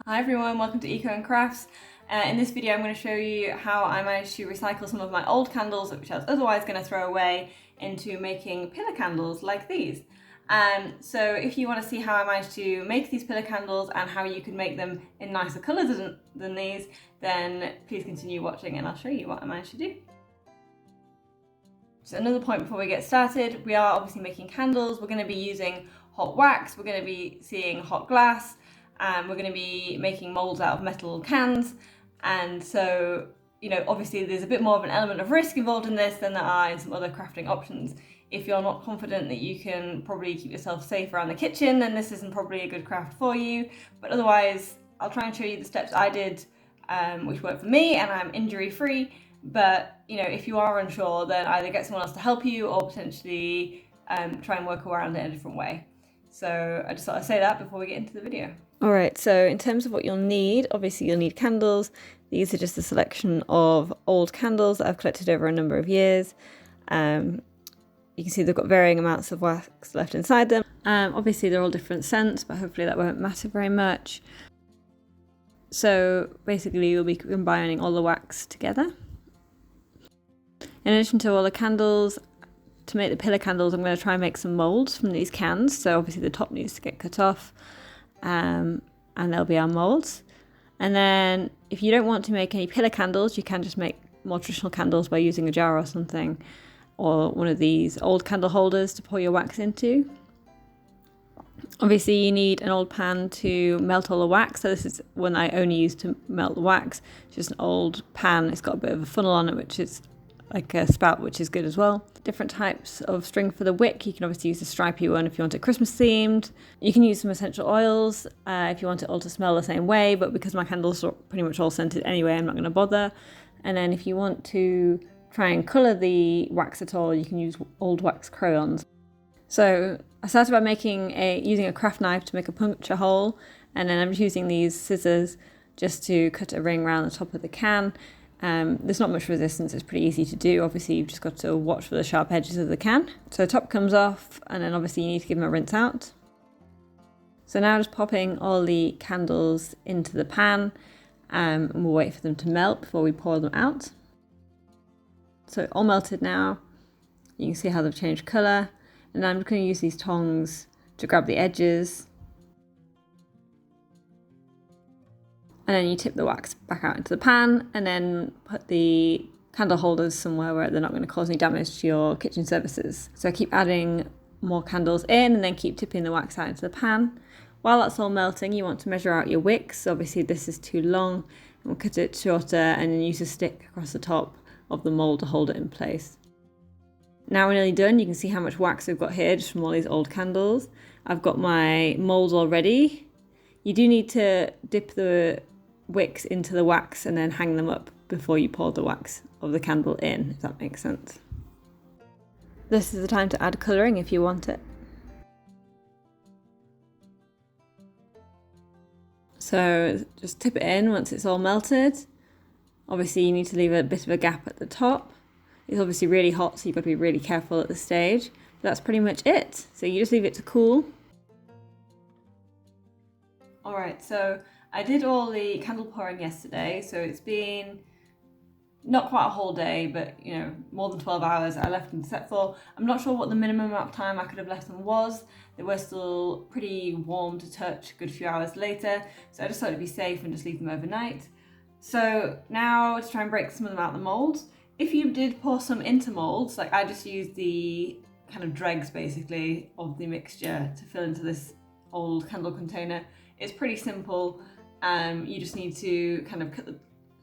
Hi everyone, welcome to Eco and Crafts. In this video I'm going to show you how I managed to recycle some of my old candles, which I was otherwise going to throw away, into making pillar candles like these. So if you want to see how I managed to make these pillar candles and how you can make them in nicer colours than these, then please continue watching and I'll show you what I managed to do. So another point before we get started, we are obviously making candles. We're going to be using hot wax, we're going to be seeing hot glass, and we're going to be making molds out of metal cans. And so, obviously there's a bit more of an element of risk involved in this than there are in some other crafting options. If you're not confident that you can probably keep yourself safe around the kitchen, then this isn't probably a good craft for you. But otherwise, I'll try and show you the steps I did, which worked for me, and I'm injury free. But if you are unsure, then either get someone else to help you or potentially try and work around it in a different way. So I just thought I'd say that before we get into the video. Alright, so in terms of what you'll need, obviously you'll need candles. These are just a selection of old candles that I've collected over a number of years. You can see they've got varying amounts of wax left inside them. Obviously they're all different scents, but hopefully that won't matter very much. So basically you'll be combining all the wax together. In addition to all the candles, to make the pillar candles, I'm going to try and make some molds from these cans. So obviously the top needs to get cut off, and there'll be our molds. And then if you don't want to make any pillar candles, you can just make more traditional candles by using a jar or something, or one of these old candle holders to pour your wax into. Obviously you need an old pan to melt all the wax. So this is one I only use to melt the wax. It's just an old pan. It's got a bit of a funnel on it, which is like a spout, which is good as well. Different types of string for the wick. You can obviously use a stripy one if you want it Christmas themed. You can use some essential oils if you want it all to smell the same way, but because my candles are pretty much all scented anyway, I'm not going to bother. And then if you want to try and colour the wax at all, you can use old wax crayons. So I started by using a craft knife to make a puncture hole, and then I'm just using these scissors just to cut a ring around the top of the can. There's not much resistance, it's pretty easy to do. Obviously you've just got to watch for the sharp edges of the can. So the top comes off, and then obviously you need to give them a rinse out. So now just popping all the candles into the pan, and we'll wait for them to melt before we pour them out. So all melted now. You can see how they've changed colour, and I'm just going to use these tongs to grab the edges. And then you tip the wax back out into the pan, and then put the candle holders somewhere where they're not going to cause any damage to your kitchen surfaces. So keep adding more candles in, and then keep tipping the wax out into the pan. While that's all melting, you want to measure out your wicks. Obviously this is too long, and we'll cut it shorter and then use a stick across the top of the mould to hold it in place. Now we're nearly done. You can see how much wax we've got here just from all these old candles. I've got my moulds all ready. You do need to dip the wicks into the wax and then hang them up before you pour the wax of the candle in, if that makes sense. This is the time to add colouring if you want it. So just tip it in once it's all melted. Obviously you need to leave a bit of a gap at the top. It's obviously really hot, so you've got to be really careful at this stage. But that's pretty much it. So you just leave it to cool. Alright, so I did all the candle pouring yesterday, so it's been not quite a whole day, but more than 12 hours I left them set for. I'm not sure what the minimum amount of time I could have left them was. They were still pretty warm to touch a good few hours later, so I just thought it'd be safe and just leave them overnight. So now to try and break some of them out of the moulds. If you did pour some into moulds, like I just used the kind of dregs basically of the mixture to fill into this old candle container. It's pretty simple. You just need to kind of cut the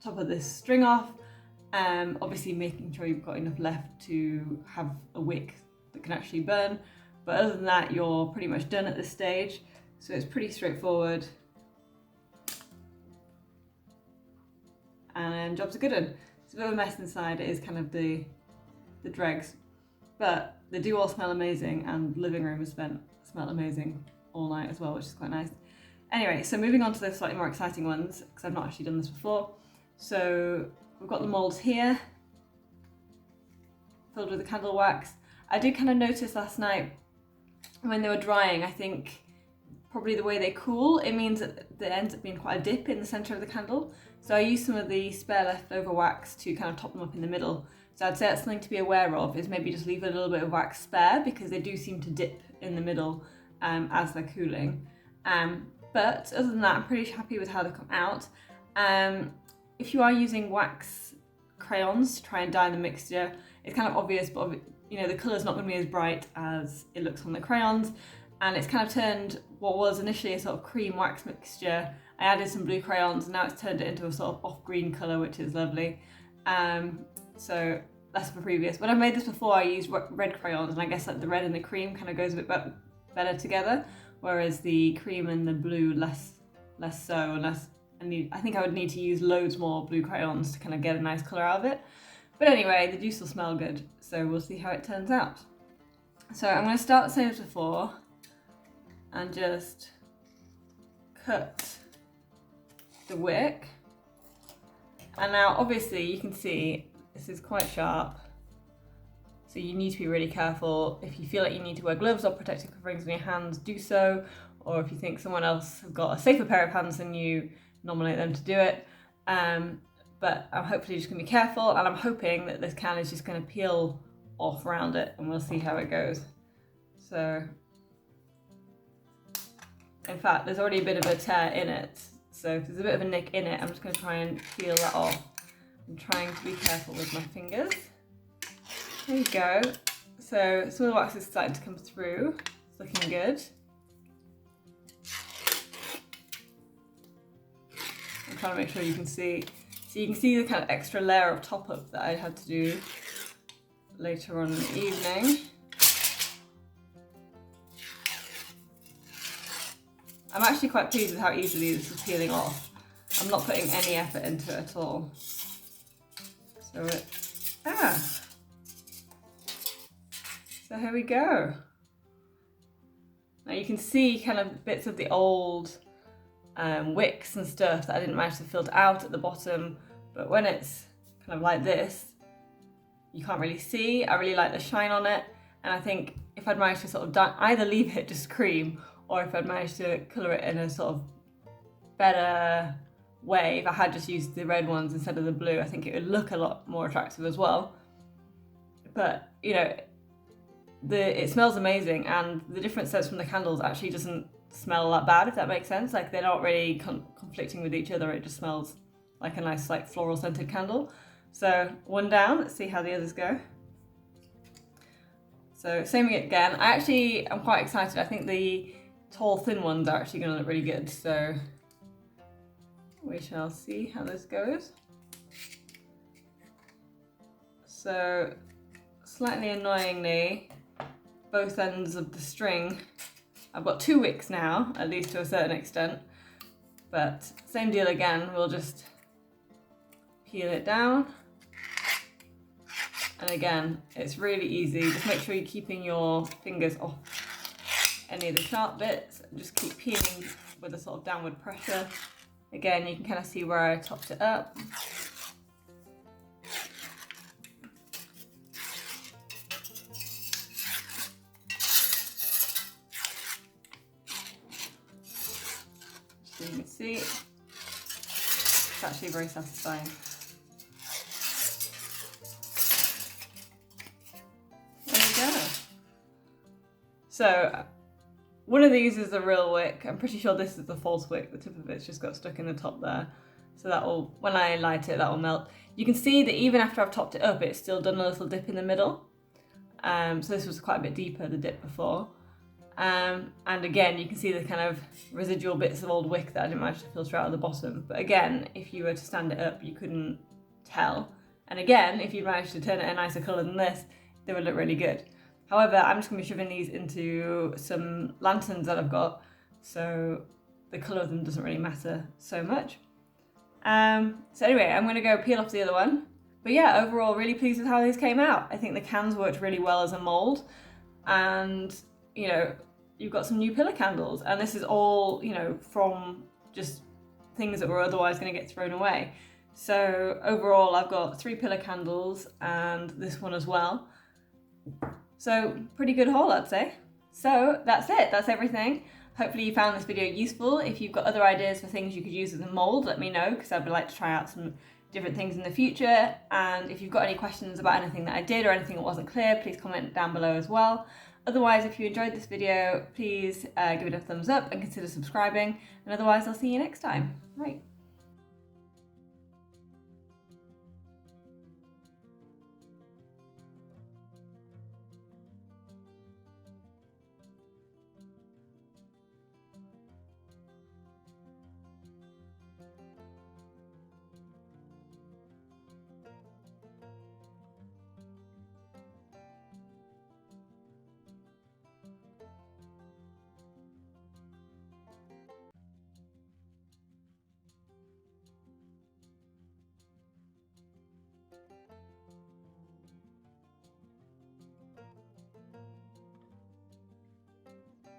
top of this string off, obviously making sure you've got enough left to have a wick that can actually burn. But other than that, you're pretty much done at this stage. So it's pretty straightforward. And jobs are good one. It's a bit of a mess inside, it is kind of the dregs. But they do all smell amazing, and the living room has smelled amazing all night as well, which is quite nice. Anyway, so moving on to the slightly more exciting ones, because I've not actually done this before. So we've got the moulds here, filled with the candle wax. I did kind of notice last night when they were drying, I think probably the way they cool, it means that there ends up being quite a dip in the center of the candle. So I use some of the spare leftover wax to kind of top them up in the middle. So I'd say that's something to be aware of, is maybe just leave a little bit of wax spare, because they do seem to dip in the middle as they're cooling. But other than that, I'm pretty happy with how they come out. If you are using wax crayons to try and dye the mixture, it's kind of obvious, but the colour's not going to be as bright as it looks on the crayons. And it's kind of turned what was initially a sort of cream wax mixture. I added some blue crayons, and now it's turned it into a sort of off-green colour, which is lovely. So less of a previous. When I made this before, I used red crayons, and I guess like the red and the cream kind of goes a bit better together, whereas the cream and the blue less so, unless I think I would need to use loads more blue crayons to kind of get a nice colour out of it. But anyway, the juice will smell good, so we'll see how it turns out. So I'm going to start the same as before and just cut the wick. And now obviously you can see this is quite sharp, so you need to be really careful. If you feel like you need to wear gloves or protective coverings on your hands, do so. Or if you think someone else has got a safer pair of hands than you, nominate them to do it. But I'm hopefully just going to be careful, and I'm hoping that this can is just going to peel off around it, and we'll see how it goes. So, in fact, there's already a bit of a tear in it. So if there's a bit of a nick in it, I'm just going to try and peel that off. I'm trying to be careful with my fingers. There you go. So some of the wax is starting to come through. It's looking good. I'm trying to make sure you can see. So you can see the kind of extra layer of top up that I had to do later on in the evening. I'm actually quite pleased with how easily this is peeling off. I'm not putting any effort into it at all. So so here we go. Now you can see kind of bits of the old wicks and stuff that I didn't manage to filter out at the bottom, but when it's kind of like this, you can't really see. I really like the shine on it, and I think if I'd managed to sort of either leave it just cream, or if I'd managed to colour it in a sort of better way, if I had just used the red ones instead of the blue, I think it would look a lot more attractive as well. But, it smells amazing, and the different scents from the candles actually doesn't smell that bad, if that makes sense. Like, they're not really conflicting with each other. It just smells like a nice, like, floral scented candle. So, one down. Let's see how the others go. So, same again. I'm quite excited. I think the tall, thin ones are actually going to look really good. So, we shall see how this goes. So, slightly annoyingly, both ends of the string, I've got 2 wicks now, at least to a certain extent, but same deal again, we'll just peel it down. And again, it's really easy. Just make sure you're keeping your fingers off any of the sharp bits. Just keep peeling with a sort of downward pressure. Again, you can kind of see where I topped it up. So you can see, it's actually very satisfying. There you go. So, one of these is a real wick. I'm pretty sure this is the false wick. The tip of it's just got stuck in the top there. So that will, when I light it, that will melt. You can see that even after I've topped it up, it's still done a little dip in the middle. So this was quite a bit deeper, the dip before. And again, you can see the kind of residual bits of old wick that I didn't manage to filter out at the bottom. But again, if you were to stand it up, you couldn't tell. And again, if you managed to turn it a nicer colour than this, they would look really good. However, I'm just going to be shoving these into some lanterns that I've got, so the colour of them doesn't really matter so much. So anyway, I'm going to go peel off the other one. But yeah, overall, really pleased with how these came out. I think the cans worked really well as a mould, and you've got some new pillar candles, and this is all, from just things that were otherwise going to get thrown away. So overall, I've got 3 pillar candles and this one as well. So pretty good haul, I'd say. So that's it, that's everything. Hopefully you found this video useful. If you've got other ideas for things you could use as a mould, let me know, because I'd like to try out some different things in the future. And if you've got any questions about anything that I did or anything that wasn't clear, please comment down below as well. Otherwise, if you enjoyed this video, please give it a thumbs up and consider subscribing. And otherwise, I'll see you next time. Right.